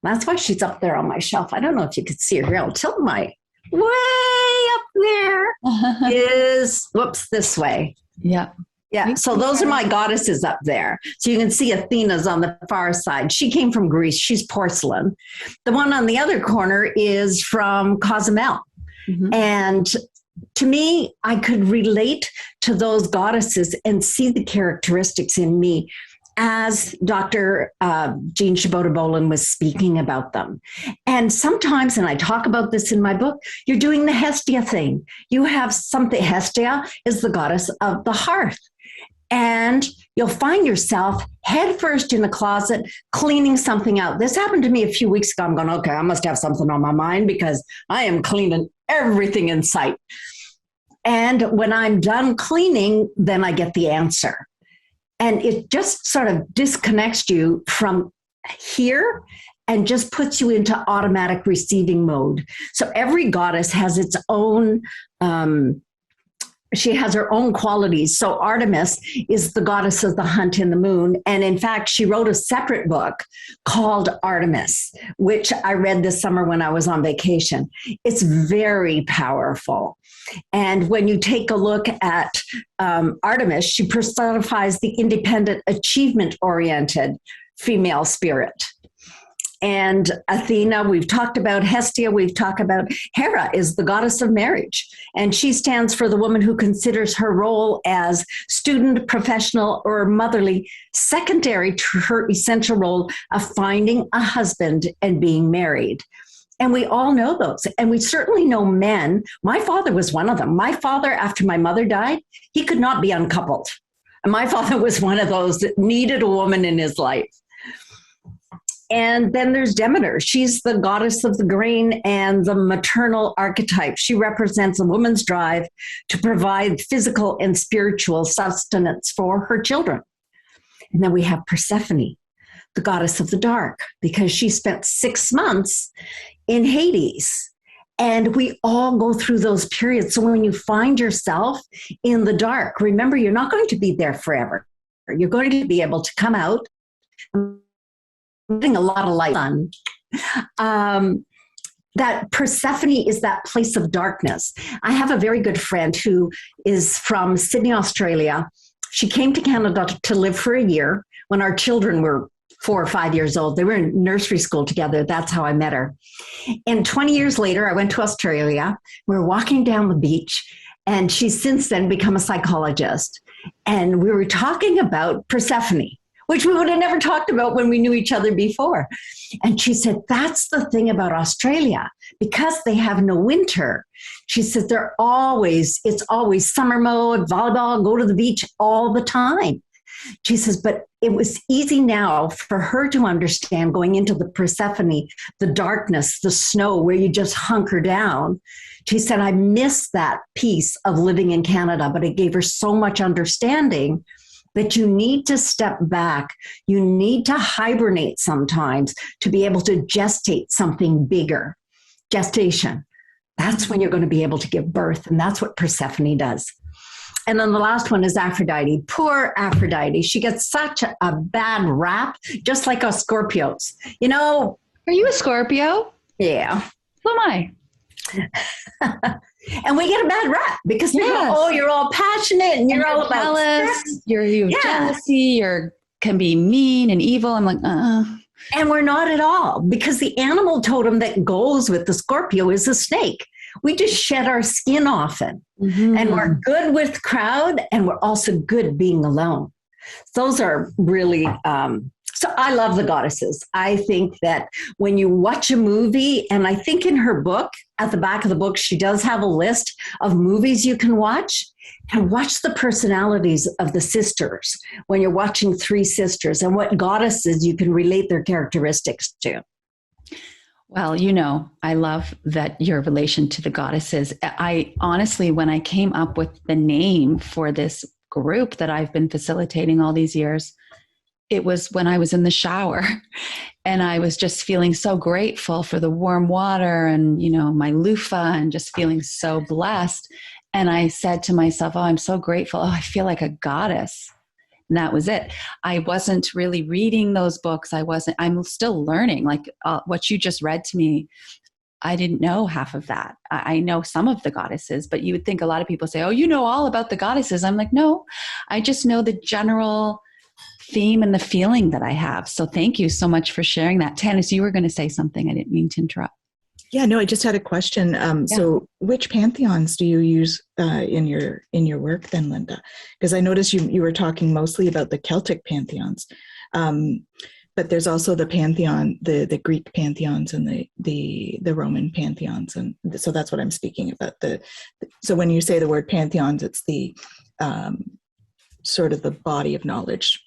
That's why she's up there on my shelf. I don't know if you could see her here. I'll tilt my way up there is, whoops, this way. Yeah. Yeah. So those are my goddesses up there. So you can see Athena's on the far side. She came from Greece. She's porcelain. The one on the other corner is from Cozumel. Mm-hmm. And to me, I could relate to those goddesses and see the characteristics in me as Dr. Jean Shibota-Bolen was speaking about them. And sometimes, and I talk about this in my book, you're doing the Hestia thing. You have something, Hestia is the goddess of the hearth. And you'll find yourself headfirst in the closet cleaning something out. This happened to me a few weeks ago. I'm going, okay, I must have something on my mind because I am cleaning everything in sight. And when I'm done cleaning, then I get the answer. And it just sort of disconnects you from here and just puts you into automatic receiving mode. So every goddess has its own, she has her own qualities. So Artemis is the goddess of the hunt and the moon. And in fact, she wrote a separate book called Artemis, which I read this summer when I was on vacation. It's very powerful. And when you take a look at Artemis, she personifies the independent, achievement-oriented female spirit. And Athena, we've talked about. Hestia, we've talked about. Hera is the goddess of marriage, and she stands for the woman who considers her role as student, professional, or motherly secondary to her essential role of finding a husband and being married. And we all know those. And we certainly know men. My father was one of them. My father, after my mother died, he could not be uncoupled. And my father was one of those that needed a woman in his life. And then there's Demeter. She's the goddess of the grain and the maternal archetype. She represents a woman's drive to provide physical and spiritual sustenance for her children. And then we have Persephone, the goddess of the dark, because she spent 6 months in Hades. And we all go through those periods. So when you find yourself in the dark, remember, you're not going to be there forever. You're going to be able to come out, getting a lot of light on. That Persephone is that place of darkness. I have a very good friend who is from Sydney, Australia. She came to Canada to live for a year when our children were 4 or 5 years old. They were in nursery school together. That's how I met her. And 20 years later, I went to Australia. We were walking down the beach, and she's since then become a psychologist. And we were talking about Persephone, which we would have never talked about when we knew each other before. And she said, that's the thing about Australia, because they have no winter. She said, it's always summer mode, volleyball, go to the beach all the time. She says, but it was easy now for her to understand going into the Persephone, the darkness, the snow, where you just hunker down. She said, I miss that piece of living in Canada, but it gave her so much understanding that you need to step back. You need to hibernate sometimes to be able to gestate something bigger. Gestation. That's when you're going to be able to give birth. And that's what Persephone does. And then the last one is Aphrodite. Poor Aphrodite. She gets such a bad rap, just like us Scorpios. You know. Are you a Scorpio? Yeah. Who am I? And we get a bad rap because they go, oh, you're all passionate and you're all about jealous. You have jealousy. Can be mean and evil. I'm like, And we're not at all, because the animal totem that goes with the Scorpio is a snake. We just shed our skin often. Mm-hmm. And we're good with crowd, and we're also good being alone. Those are really, so I love the goddesses. I think that when you watch a movie, and I think in her book, at the back of the book, she does have a list of movies you can watch, and watch the personalities of the sisters when you're watching Three Sisters and what goddesses you can relate their characteristics to. Well, I love that your relation to the goddesses. I honestly, when I came up with the name for this group that I've been facilitating all these years, it was when I was in the shower and I was just feeling so grateful for the warm water and, my loofah, and just feeling so blessed. And I said to myself, oh, I'm so grateful. Oh, I feel like a goddess. And that was it. I wasn't really reading those books. I'm still learning. Like what you just read to me, I didn't know half of that. I know some of the goddesses, but you would think a lot of people say, oh, you know all about the goddesses. I'm like, no, I just know the general theme and the feeling that I have. So thank you so much for sharing that. Janice, you were going to say something. I didn't mean to interrupt. Yeah, no, I just had a question. So which pantheons do you use in your work then, Linda? Because I noticed you were talking mostly about the Celtic pantheons. But there's also the pantheon, the Greek pantheons and the Roman pantheons. And so that's what I'm speaking about. So when you say the word pantheons, it's the sort of the body of knowledge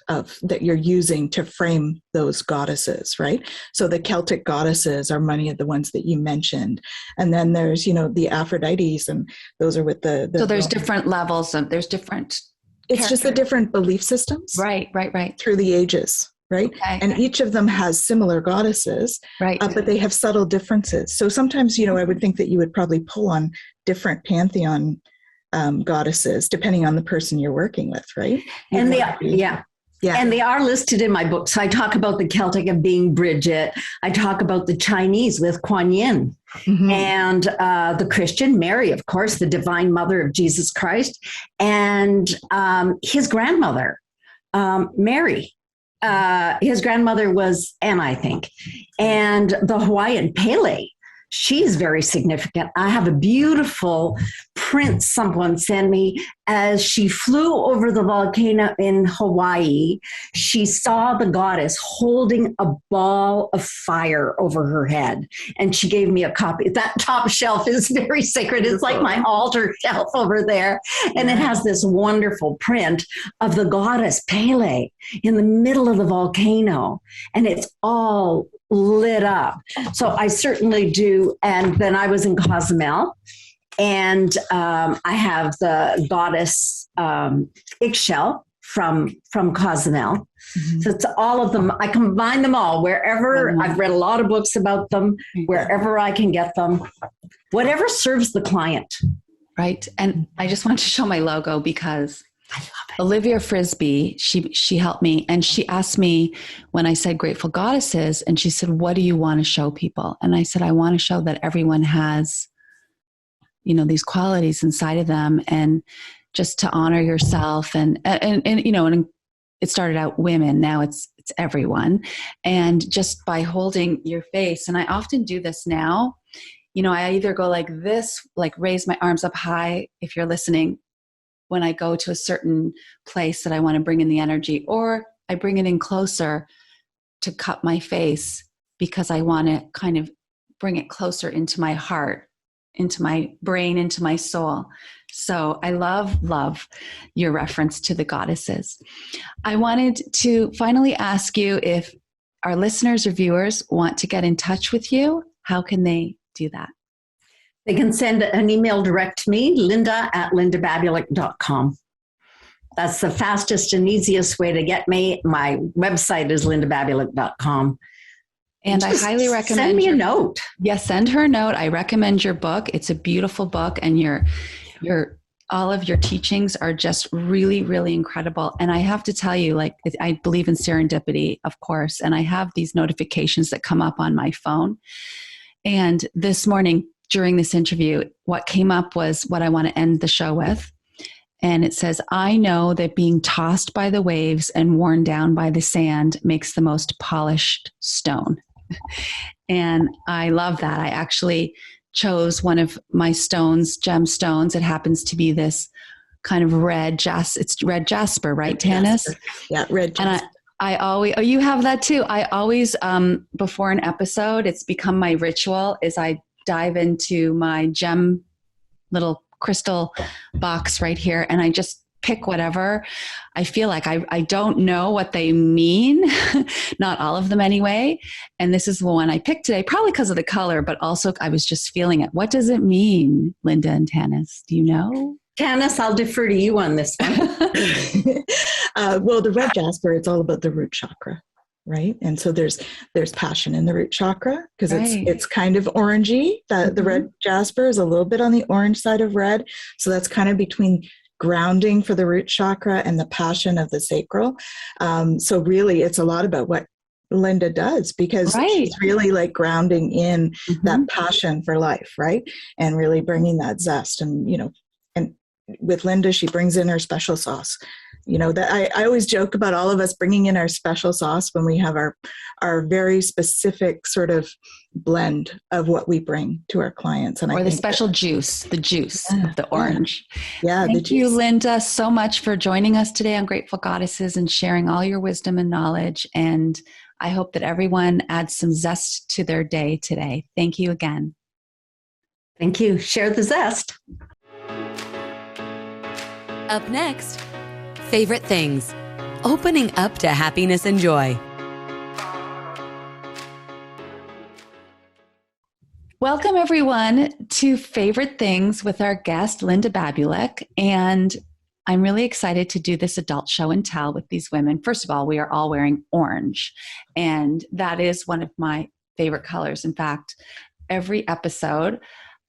that you're using to frame those goddesses, right? So the Celtic goddesses are many of the ones that you mentioned. And then there's, the Aphrodites, and those are with the so there's different levels of, there's different. It's just the different belief systems. Right. Through the ages. Right. Okay. And each of them has similar goddesses, right? But they have subtle differences. So sometimes, I would think that you would probably pull on different pantheon goddesses, depending on the person you're working with, right? And and they are listed in my book. So I talk about the Celtic of being Bridget. I talk about the Chinese with Kuan Yin, mm-hmm. and the Christian, Mary, of course, the divine mother of Jesus Christ, and his grandmother, Mary. His grandmother was Anna, I think. And the Hawaiian Pele, she's very significant. I have a beautiful print someone sent me as she flew over the volcano in Hawaii. She saw the goddess holding a ball of fire over her head. And she gave me a copy. That top shelf is very sacred. It's like my altar shelf over there. And it has this wonderful print of the goddess Pele in the middle of the volcano. And it's all lit up. So I certainly do. And then I was in Cozumel, and I have the goddess Ixchel from Cozumel. Mm-hmm. So it's all of them. I combine them all wherever. Mm-hmm. I've read a lot of books about them, wherever I can get them, whatever serves the client. Right. And I just want to show my logo because I love it. Olivia Frisbee, she helped me, and she asked me when I said Grateful Goddesses, and she said, what do you want to show people? And I said, I want to show that everyone has, these qualities inside of them, and just to honor yourself. And it started out women. Now it's everyone. And just by holding your face, and I often do this now, I either go like this, like raise my arms up high if you're listening, when I go to a certain place that I want to bring in the energy, or I bring it in closer to cup my face because I want to kind of bring it closer into my heart, into my brain, into my soul. So I love your reference to the goddesses. I wanted to finally ask you, if our listeners or viewers want to get in touch with you, how can they do that? They can send an email direct to me, linda@lindababulic.com. That's the fastest and easiest way to get me. My website is lindababulic.com. And just I highly recommend send me a note. Yes, send her a note. I recommend your book. It's a beautiful book, and your all of your teachings are just really, really incredible. And I have to tell you, like, I believe in serendipity, of course, and I have these notifications that come up on my phone. And this morning during this interview, what came up was what I want to end the show with. And it says, I know that being tossed by the waves and worn down by the sand makes the most polished stone. And I love that. I actually chose one of my stones, gemstones. It happens to be this kind of it's red jasper, right, Janice? Yeah, red jasper. And I always, you have that too. I always, before an episode, it's become my ritual, is I dive into my gem little crystal box right here, and I just pick whatever I feel like. I don't know what they mean, not all of them anyway. And this is the one I picked today, probably because of the color, but also I was just feeling it. What does it mean, Linda and Janice? Do you know? Janice, I'll defer to you on this one. Well, the red jasper, it's all about the root chakra, right? And so there's passion in the root chakra, because it's kind of orangey. The red jasper is a little bit on the orange side of red. So that's kind of between grounding for the root chakra and the passion of the sacral. So really, it's a lot about what Linda does, because she's really like grounding in that passion for life, right? And really bringing that zest. And, and with Linda, she brings in her special sauce. That I always joke about all of us bringing in our special sauce when we have our very specific sort of blend of what we bring to our clients. And the special juice, the juice of the orange. Yeah. Thank you, Linda, so much for joining us today on Grateful Goddesses and sharing all your wisdom and knowledge. And I hope that everyone adds some zest to their day today. Thank you again. Thank you. Share the zest. Up next, favorite things. Opening up to happiness and joy. Welcome, everyone, to Favorite Things with our guest, Linda Babulic. And I'm really excited to do this adult show and tell with these women. First of all, we are all wearing orange, and that is one of my favorite colors. In fact, every episode,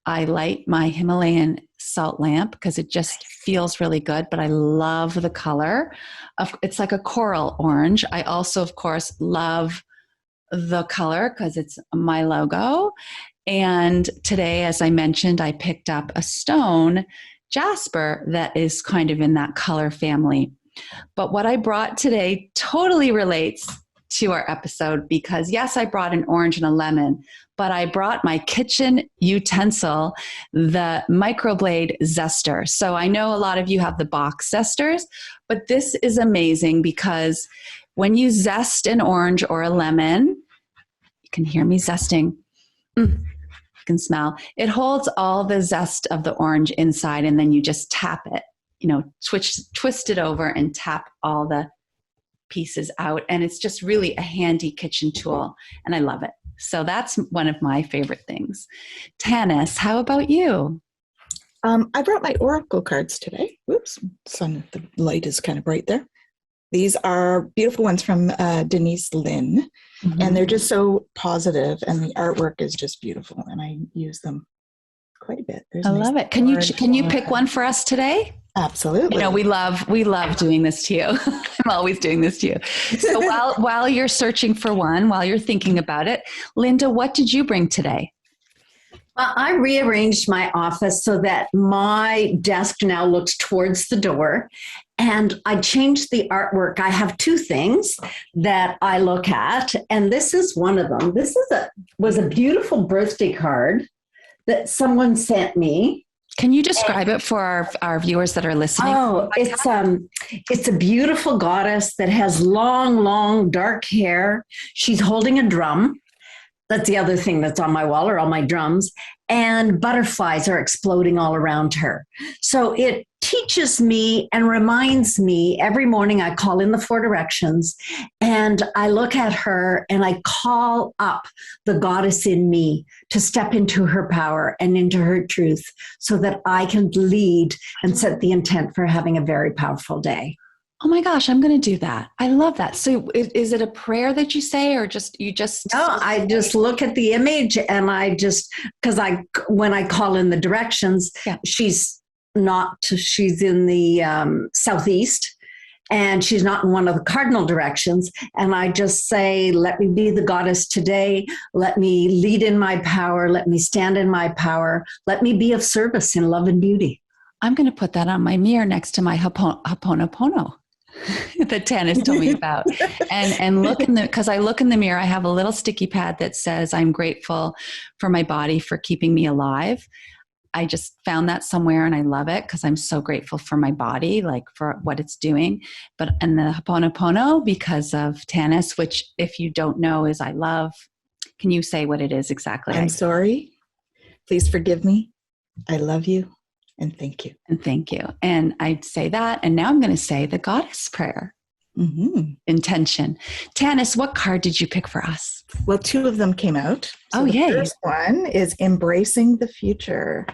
I light my Himalayan salt lamp because it just feels really good, but I love the color. It's like a coral orange. I also, of course, love the color because it's my logo. And today, as I mentioned, I picked up a stone, jasper, that is kind of in that color family. But what I brought today totally relates to our episode because, yes, I brought an orange and a lemon, but I brought my kitchen utensil, the microblade zester. So I know a lot of you have the box zesters, but this is amazing because when you zest an orange or a lemon, you can hear me zesting. You can smell. It holds all the zest of the orange inside, and then you just tap it, twist it over and tap all the pieces out. And it's just really a handy kitchen tool, and I love it. So that's one of my favorite things. Janice, how about you? I brought my oracle cards today. Whoops, the light is kind of bright there. These are beautiful ones from Denise Lynn, and they're just so positive, and the artwork is just beautiful, and I use them quite a bit. I love it. Can you pick one for us today? Absolutely. We love doing this to you. I'm always doing this to you. So while you're searching for one, while you're thinking about it, Linda, what did you bring today? I rearranged my office so that my desk now looks towards the door, and I changed the artwork. I have two things that I look at, and this is one of them. This was a beautiful birthday card that someone sent me. Can you describe it for our viewers that are listening? Oh, it's a beautiful goddess that has long, dark hair. She's holding a drum. That's the other thing that's on my wall, are all my drums. And butterflies are exploding all around her. So it teaches me and reminds me every morning. I call in the 4 directions and I look at her and I call up the goddess in me to step into her power and into her truth so that I can lead and set the intent for having a very powerful day. Oh my gosh, I'm going to do that. I love that. So is it a prayer that you say, or you just? No, I just look at the image and when I call in the directions, she's in the southeast and she's not in one of the cardinal directions. And I just say, let me be the goddess today. Let me lead in my power. Let me stand in my power. Let me be of service in love and beauty. I'm going to put that on my mirror next to my Ho'oponopono that Janice told me about. And look because I look in the mirror, I have a little sticky pad that says, I'm grateful for my body for keeping me alive. I just found that somewhere and I love it because I'm so grateful for my body, like for what it's doing. And the Ho'oponopono because of Janice, which if you don't know is I love. Can you say what it is exactly? I'm sorry. Please forgive me. I love you. And thank you. And thank you. And I'd say that. And now I'm going to say the goddess prayer. Mm-hmm. Intention. Janice, what card did you pick for us? Well, 2 of them came out. So yay. The first one is embracing the future.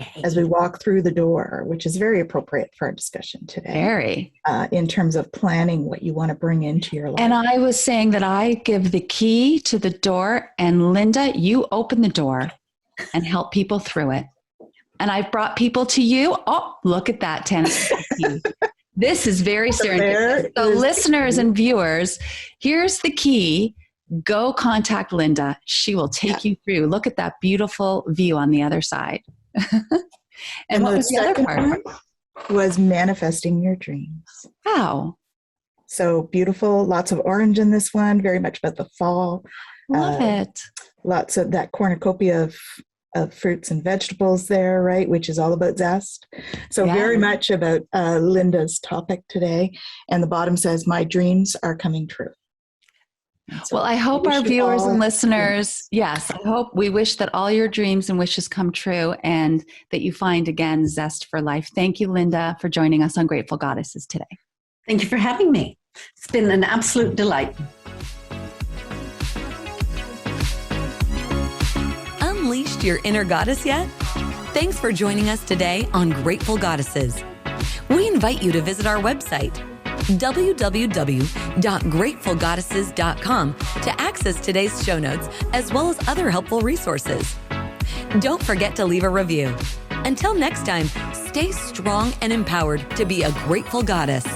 Yay. As we walk through the door, which is very appropriate for our discussion today. Very. In terms of planning what you want to bring into your life. And I was saying that I give the key to the door, and Linda, you open the door and help people through it. And I've brought people to you. Oh, look at that, Janice. This is very serendipitous. So listeners and viewers, here's the key. Go contact Linda. She will take you through. Look at that beautiful view on the other side. and what was the other part? Was manifesting your dreams. Wow. So beautiful. Lots of orange in this one. Very much about the fall. Love it. Lots of that cornucopia of fruits and vegetables there, right? Which is all about zest. So very much about Linda's topic today. And the bottom says, my dreams are coming true. So well, I hope our viewers and listeners, we wish that all your dreams and wishes come true and that you find, again, zest for life. Thank you, Linda, for joining us on Grateful Goddesses today. Thank you for having me. It's been an absolute delight. Unleashed your inner goddess yet? Thanks for joining us today on Grateful Goddesses. We invite you to visit our website, www.gratefulgoddesses.com, to access today's show notes as well as other helpful resources. Don't forget to leave a review. Until next time, stay strong and empowered to be a grateful goddess.